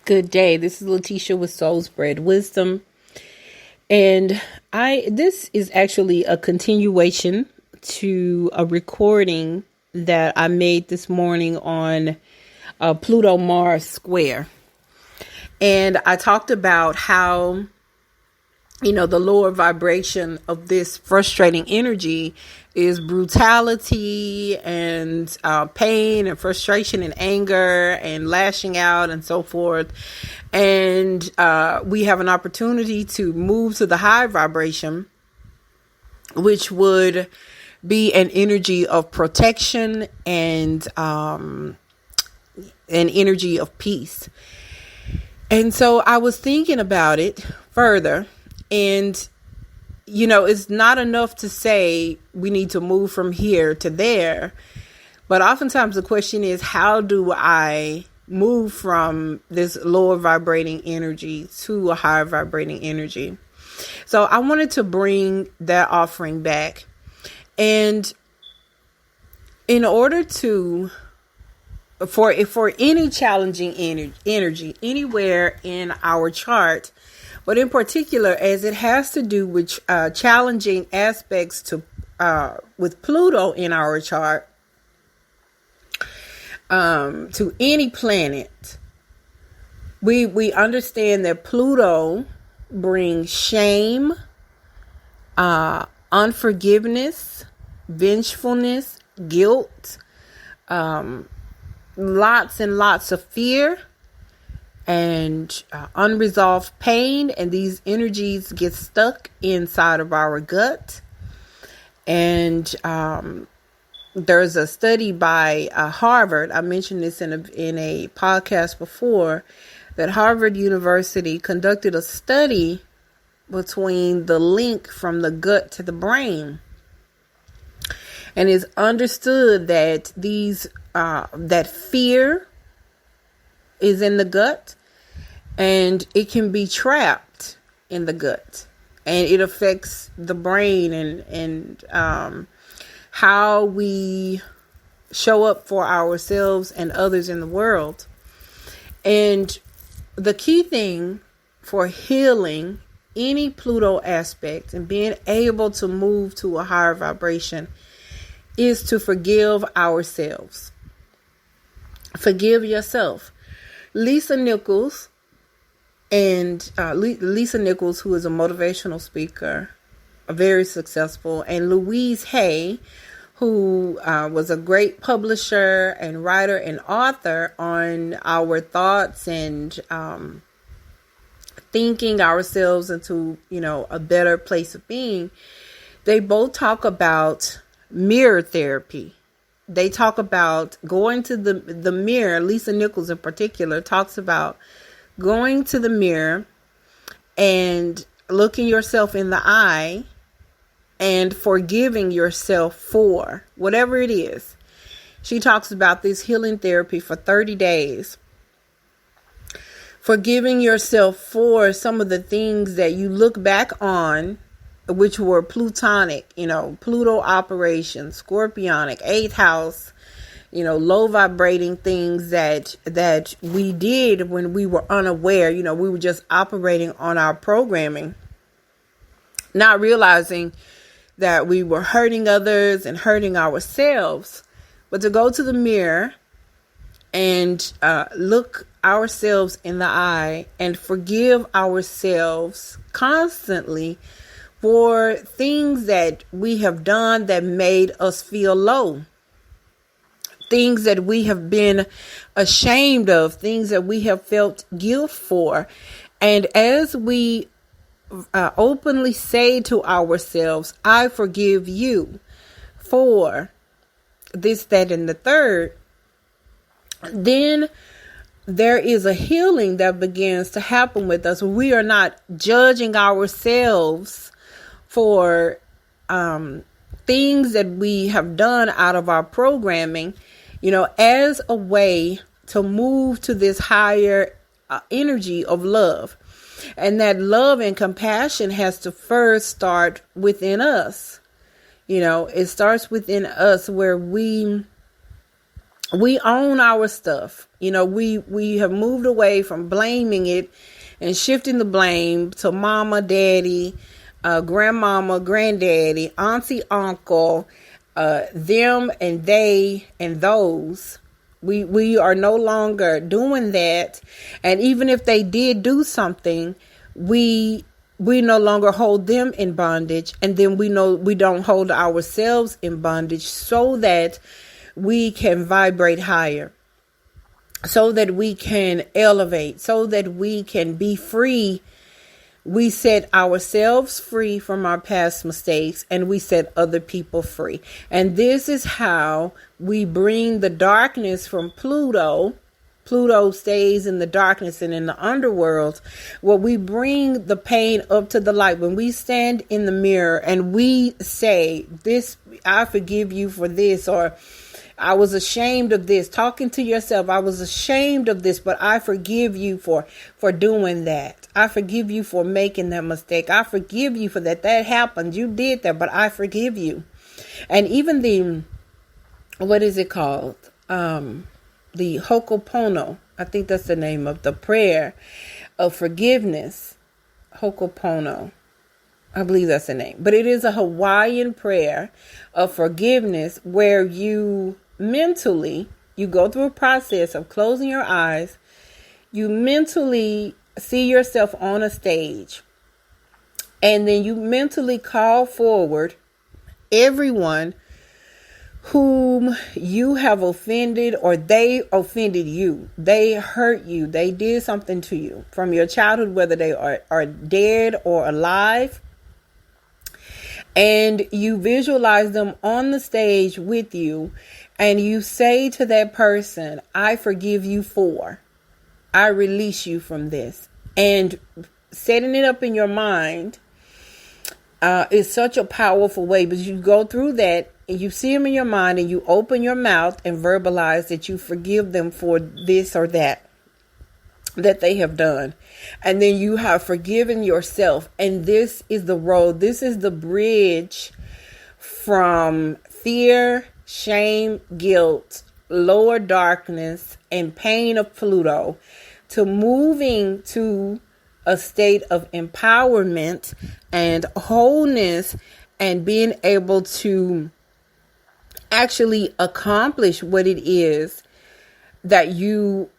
Good day. This is Letitia with Soul Spread Wisdom. And this is actually a continuation to a recording that I made this morning on Pluto Mars Square. And I talked about how, the lower vibration of this frustrating energy is brutality and pain and frustration and anger and lashing out and so forth. And we have an opportunity to move to the high vibration, which would be an energy of protection and an energy of peace. And so I was thinking about it further, and it's not enough to say we need to move from here to there. But oftentimes the question is, how do I move from this lower vibrating energy to a higher vibrating energy? So I wanted to bring that offering back. And in order to, for any challenging energy anywhere in our chart, but in particular, as it has to do with challenging aspects to with Pluto in our chart, to any planet, we understand that Pluto brings shame, unforgiveness, vengefulness, guilt, lots and lots of fear, and unresolved pain. And these energies get stuck inside of our gut. And there's a study by Harvard. I mentioned this in a podcast before, that Harvard University conducted a study between the link from the gut to the brain. And it's understood that that fear is in the gut, and it can be trapped in the gut, and it affects the brain and how we show up for ourselves and others in the world. And the key thing for healing any Pluto aspect and being able to move to a higher vibration is to forgive ourselves. Forgive yourself. Lisa Nichols, who is a motivational speaker, very successful, and Louise Hay, who was a great publisher and writer and author on our thoughts and thinking ourselves into, a better place of being. They both talk about mirror therapy. They talk about going to the mirror. Lisa Nichols in particular talks about going to the mirror and looking yourself in the eye and forgiving yourself for whatever it is. She talks about this healing therapy for 30 days. Forgiving yourself for some of the things that you look back on, which were plutonic, Pluto Operations, Scorpionic, 8th house, low vibrating things that we did when we were unaware. We were just operating on our programming, not realizing that we were hurting others and hurting ourselves. But to go to the mirror and look ourselves in the eye and forgive ourselves constantly for things that we have done that made us feel low, things that we have been ashamed of, things that we have felt guilt for. And as we openly say to ourselves, I forgive you for this, that, and the third, then there is a healing that begins to happen with us. We are not judging ourselves for things that we have done out of our programming, as a way to move to this higher energy of love. And that love and compassion has to first start within us. It starts within us, where we we own our stuff. We have moved away from blaming it and shifting the blame to mama, daddy, grandmama, granddaddy, auntie, uncle, them and they and those. We are no longer doing that. And even if they did do something, we no longer hold them in bondage. And then we know we don't hold ourselves in bondage, so that we can vibrate higher, so that we can elevate, so that we can be free. We set ourselves free from our past mistakes, and we set other people free. And this is how we bring the darkness from Pluto. Pluto stays in the darkness and in the underworld. Well, we bring the pain up to the light. When we stand in the mirror and we say, "This, I forgive you for this," or "I was ashamed of this." Talking to yourself, "I was ashamed of this, but I forgive you for doing that. I forgive you for making that mistake. I forgive you for that. That happened. You did that, but I forgive you." And even what is it called? The Ho'oponopono. I think that's the name of the prayer of forgiveness. Ho'oponopono. I believe that's the name. But it is a Hawaiian prayer of forgiveness, where you mentally, you go through a process of closing your eyes. You mentally see yourself on a stage, and then you mentally call forward everyone whom you have offended, or they offended you. They hurt you. They did something to you from your childhood, whether they are dead or alive. And you visualize them on the stage with you, and you say to that person, "I forgive you for, I release you from this." And setting it up in your mind is such a powerful way, because you go through that and you see them in your mind, and you open your mouth and verbalize that you forgive them for this or that they have done. And then you have forgiven yourself. And this is the road. This is the bridge from fear, shame, guilt, lower darkness, and pain of Pluto, to moving to a state of empowerment and wholeness, and being able to actually accomplish what it is that you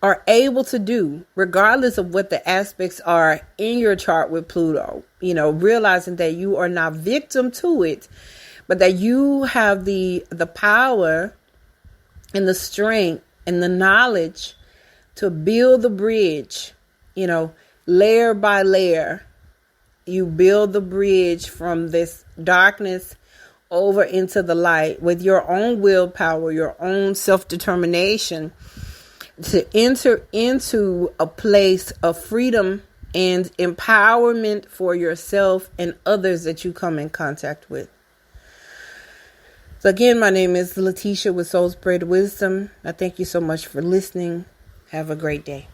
are able to do, regardless of what the aspects are in your chart with Pluto. Realizing that you are not victim to it, but that you have the power and the strength and the knowledge to build the bridge, layer by layer. You build the bridge from this darkness over into the light with your own willpower, your own self-determination, to enter into a place of freedom and empowerment for yourself and others that you come in contact with. So again, my name is Letitia with Soul Spread Wisdom. I thank you so much for listening. Have a great day.